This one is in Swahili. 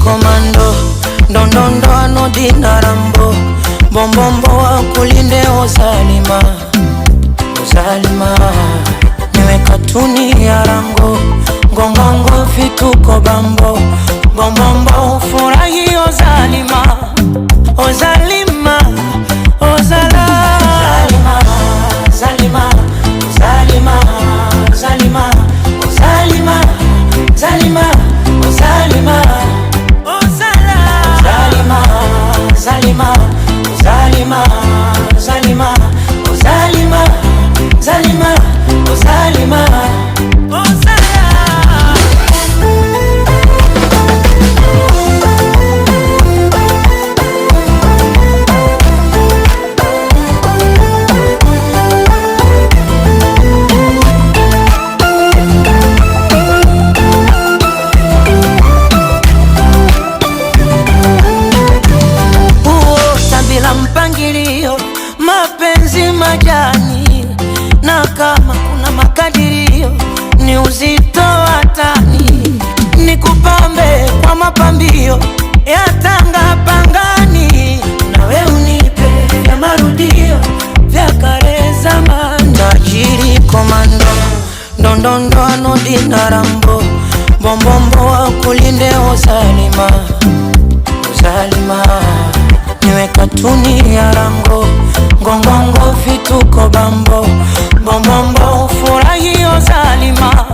komando, ndondondo anodina rambo, bombombo wa kulinde Ozalima, Ozalima. Niwe katuni ya rango, ngongongo vituko bambo, bombombo ufurahi Ozalima, Ozalima, Ozala. Zalima, Zalima, Zalima, Zalima, Zalima, Zalima, Ozala. Zalima, Zalima, Zalima, Zalima, Zalima, Zalima, Zalima, Ozala. Mapenzi majani, na kama kuna makadirio ni uzito wa tani, nikupambe kwa mapambio ya tanga pangani, nawe unipe vya marudio vya kale zamani. Tajiri komando, ndondondo anodina rambo, bombombo wa kulinde Ozalima, Ozalima. Niwe katuni ya rango, ngongongo vituko bambo, bombombo ufurahi Ozalima.